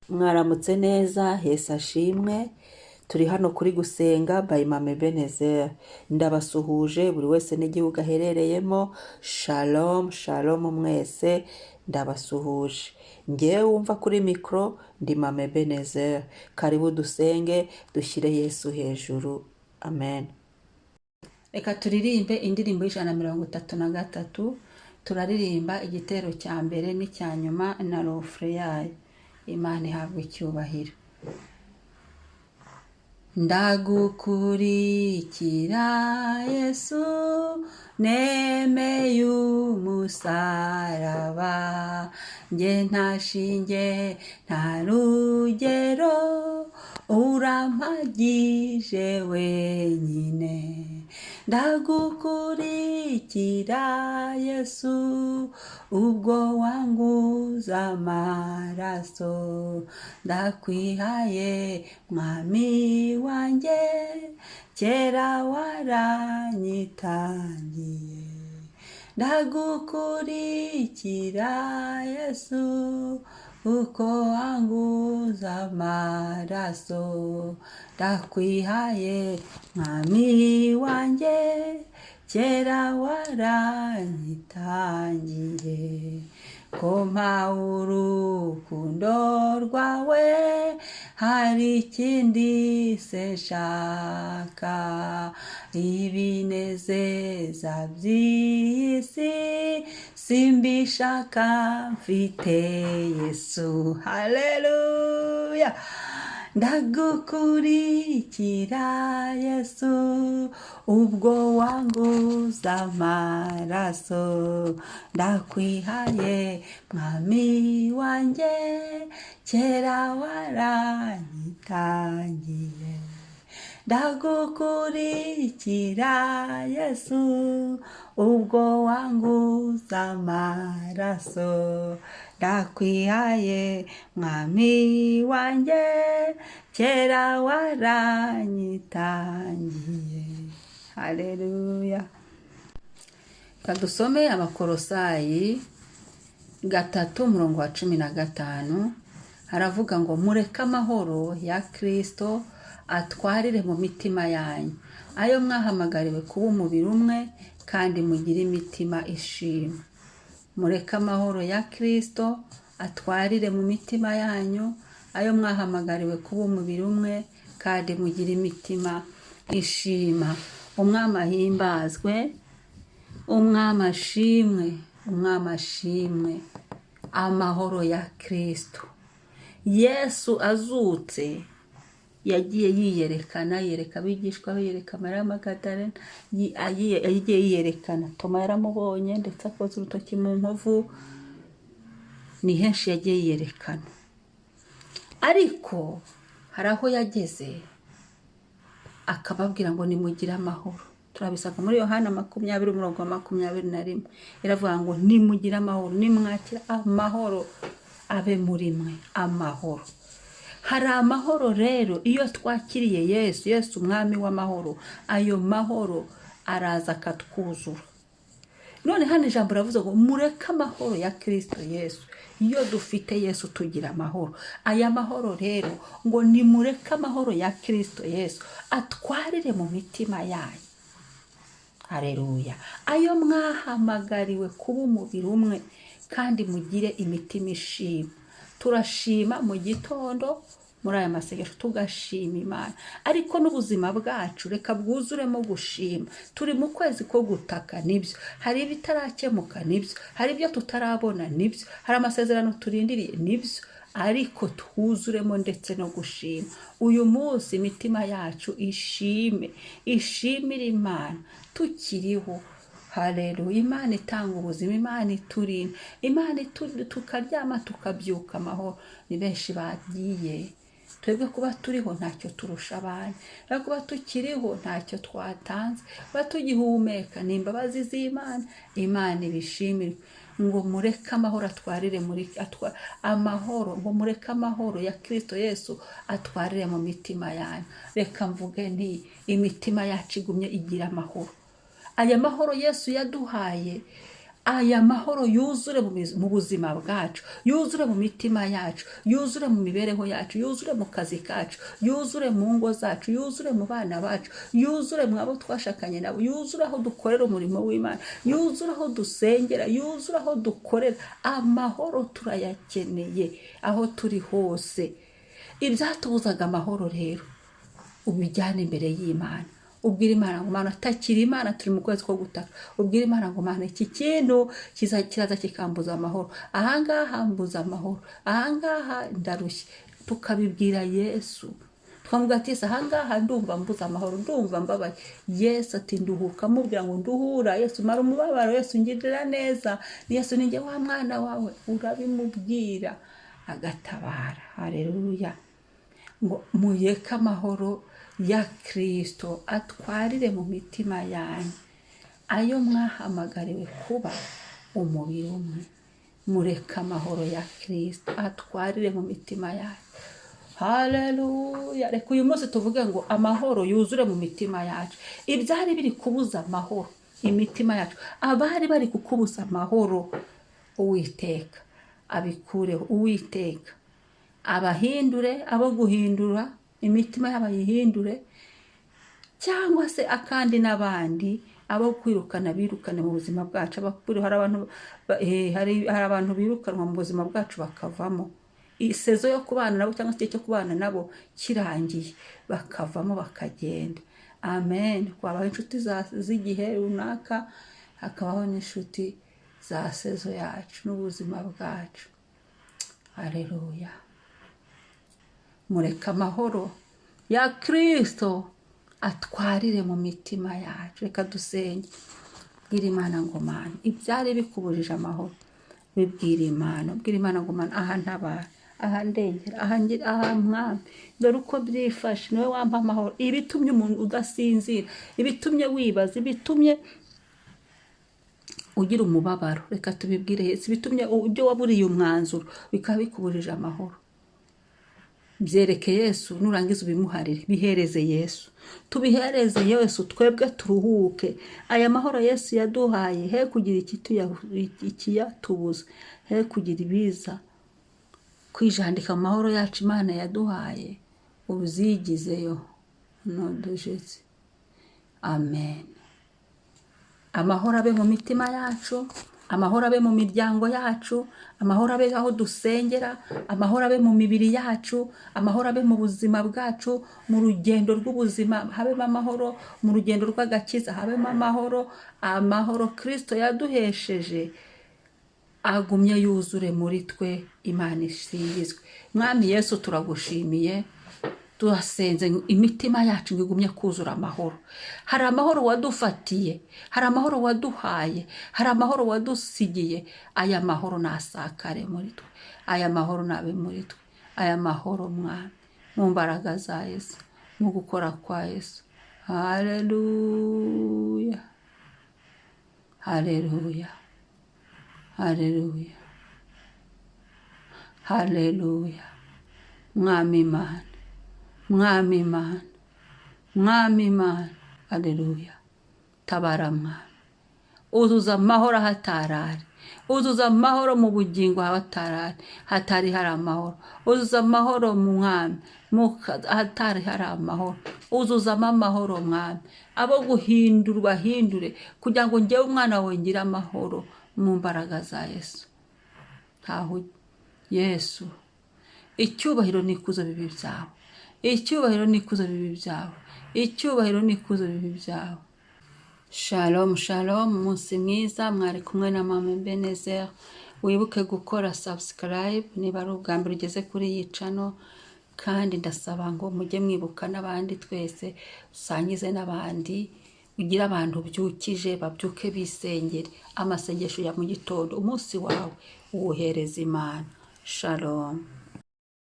Mwaramutse neza, Yesu ashimwe. Turi hano kuri gusenga by Mama Ebenezer. Ndabasuhuje buri wese n'igihugu aherereyemo. Shalom, shalom mwese. Ndabasuhuje. Ngewe wumva kuri mikro ndi Mama Ebenezer. Karibu dusenge, dushyire Yesu hejuru. Amen. Reka turirimbe indirimbo y'Ijana na 33. Turaririmba igitero cya mbere n'icya nyuma na refrain yayo. Imana ihabwe icyubahiro. Ndagukurikira Yesu, nemeye umusaraba, nge nta shinge nta rugero, urampagije wenyine. Ndagukurikira Yesu, ubwo wanguza amaraso, ndakwihaye mwami wanjye, kera waranyitangiye. Ndagukurikira Yesu, uko wanguza amaraso, ndakwihaye mwami wanjye, kera waranyitangiye. Kompa urukundo rwawe, hari ikindi se nshaka, ibinezeza by'isi simbishaka, mfite Yesu. Haleluya. Ndagukurikira Yesu, ubwo wanguza amaraso, ndakwihaye mwami wanjye, kera waranyitangiye. Ndagukurikira Yesu, ubwo wanguza amaraso, ndakwihaye mwami wanjye, kera waranyitangiye. Haleluya. Kadusome Abakolosayi 3:15. Haravuga ngo mureke amahoro ya Kristo atwarire mu mitima yanyu, ayo mwahamagariwe kuba umubiri umwe, kandi mugire imitima ishima. Mureke amahoro ya Kristo atwarire mu mitima yanyu, ayo mwahamagariwe kuba umubiri umwe, kandi mugire imitima ishima. Umwami ahimbazwe, umwami ashimwe, umwami ashimwe. Amahoro ya Kristo. Yesu azutse yagiye yiyerekana, yereka abigishwa be, yereka Mariya Magadalena, yagiye yiyerekana. Toma yaramubonye ndetse akoze urutoki mu nkovu. Ni henshi yagiye yiyerekana. Ariko hari aho yageze akababwira ngo nimugire amahoro. Turabisanga muri Yohana 20:21. Iravuga ngo nimugire amahoro, nimwakira amahoro abe muri mwe. Amahoro. Hari amahoro rero iyo twakiriye Yesu, Yesu umwami w'amahoro, ayo mahoro araza akatwuzura. None hano ijambo ravuze ngo mureke amahoro ya Kristo Yesu. Iyo dufite Yesu tugira amahoro. Aya mahoro rero ngo nimureke amahoro ya Kristo Yesu atwarire mu mitima yanyu. Haleluya. Ayo mwahamagariwe kuba umubiri umwe, kandi mugire imitima ishima. Turashima mu gitondo muri aya masengesho, tugashima Imana. Ariko n'ubuzima bwacu reka bwuzuremo gushima. Turi mu kwezi ko gutaka, nibyo. Hari ibitarakemuka, nibyo. Hari ibyo tutarabona, nibyo. Hari amasezerano turindiriye, nibyo. Ariko twuzuremo ndetse no gushima. Uyu munsi imitima yacu ishime, ishimire Imana tukiriho. Haleluya. Imana itanga ubuzima, Imana iturinda, Imana tukaryama tukabyuka amahoro. Ni benshi bagiye. Twebwe kuba turiho ntacyo turusha abandi, no kuba tukiriho ntacyo twatanze, kuba tugihumeka ni imbabazi z'Imana. Imana ibishimirwe. Ngo mureke amahoro atwarire amahoro, ngo mureke amahoro ya Kristo Yesu atwarire mu mitima yanyu. Reka mvuge nti imitima yacu igumye igira amahoro. Aya mahoro Yesu yaduhaye aya mahoro yuzure mu buzima bwacu, yuzure mu mitima yacu, yuzure mu mibereho yacu, yuzure mu kazi kacu, yuzure mu ngo zacu, yuzure mu bana bacu, yuzure mu abo twashakanye nabo, yuzure aho dukorera umurimo w'Imana, yuzure aho dusengera, yuzure aho dukorera. Amahoro turayakeneye aho turi hose. Ibyatubuzaga amahoro rero ubijyane imbere y'Imana, ubwira Imana ngo Mana, Takira Imana, turi mu kwezi ko gutaka. Ubwira Imana ngo Mana, iki kintu kiraza kikambuza amahoro, ahangaha mbuza amahoro, ahangaha ndarushye. Tukabibwira Yesu, twamuga ati Yesu, ahangaha ndumva mbuza amahoro, ndumva mbabaye. Yesu ati nduhuka, mubwira ngo nduhura. Yesu mara umubabaro, Yesu ngirira neza, Yesu ninjye wa mwana wawe. Urabimubwira agatabara. Haleluya. Ngo mureke amahoro ya Kristo atwarire mu mitima yanyu, ayo mwahamagariwe kuba umubiri umwe. Mureke amahoro ya Kristo atwarire mu mitima yanyu. Haleluya. Reka uyu munsi tuvuge ngo amahoro yuzure mu mitima yacu. Ibyari biri kubuza amahoro imitima yacu, abari bari kukubuza amahoro, Uwiteka abikureho. Uwiteka abahindure, abo guhindura imitima y'abayihindure, cyangwa se akandi n'abandi abo kwirukana birukane mu buzima bwacu. Hari abantu birukanwa mu buzima bwacu bakavamo, isezo yo kubana nabo cyangwa se cyo kubana nabo kirangiye, bakavamo bakagenda. Amen. Kwabaho inshuti z'igihe runaka, hakabaho n'inshuti za sezo yacu n'ubuzima bwacu. Haleluya. Mureke amahoro ya Kristo atwarire mu mitima yacu. Reka dusenge. Bwira Imana ngo Mana, ibyari bikubujije amahoro bibwira Imana. Bwira Imana ngo Mana, aha ntabara, aha ndengera, aha Mwami, dore uko byifashe, niwe wampa amahoro. Ibitumye umuntu udasinzira, ibitumye wibaza, ibitumye ugira umubabaro, reka tubibwire Yesu. Ibitumye ibyo waburiye umwanzuro bikaba bikubujije amahoro, byereke Yesu. Nurangiza ubimuharire, bihereze Yesu, tubihereze Yesu, twebwe turuhuke. Aya mahoro Yesu yaduhaye, he kugira ikiyatubuza, he kugira ibiza kwijandika mu mahoro yacu Imana yaduhaye, uzigizeyo nodujeze. Amen. Amahoro abe mu mitima yacu, amahoro abe mu miryango yacu, amahoro abe aho dusengera, amahoro abe mu mibiri yacu, amahoro abe mu buzima bwacu, mu rugendo rw'ubuzima habemo amahoro, mu rugendo rw'agakiza habemo amahoro. Amahoro Kristo yaduhesheje agumye yuzure muri twe. Imana isingizwe. Mwami Yesu, turagushimiye, turasenze imitima yacu ngo igumye kuzura amahoro. Hari amahoro wadufatiye, hari amahoro waduhaye, hari amahoro wadusigiye. Aya mahoro nasakare muri twe, aya mahoro nabe muri twe, aya mahoro Mwami, mu mbaraga za Yesu, mu gukora kwa Yesu. Haleluya. Haleluya. Haleluya. Haleluya. Mwami Imana, Mwami Imana, Mwami Imana. Haleluya. Tabara Mwami, uzuza amahoro ahatarari, uzuza amahoro mu bugingo ahatarari, hatari hari amahoro. Uzuza amahoro mu Mwami, ahatari hari amahoro. Uzuzamo amahoro Mwami, abo guhindurwa hindure, kugira ngo njyewe umwana wawe ngire amahoro mu mbaraga za Yesu. Tahu Yesu, icyubahiro n'ikuzo bibi byawe, icyubahiro n'ikuzo bibi byawe, icyubahiro n'ikuzo bibi byawe. Shalom, shalom. Umunsi mwiza. Mwari kumwe na mama Ebenezer. Wibuke gukora subscribe niba ari ubwa mbere ugeze kuri iyi channel, kandi ndasaba ngo mujye mwibuka n'abandi, twese usangize n'abandi, ugira abantu byukije, babyuke bisengere. Amasengesho ya mu gitondo, umunsi wawe uwuhereza Imana. Shalom.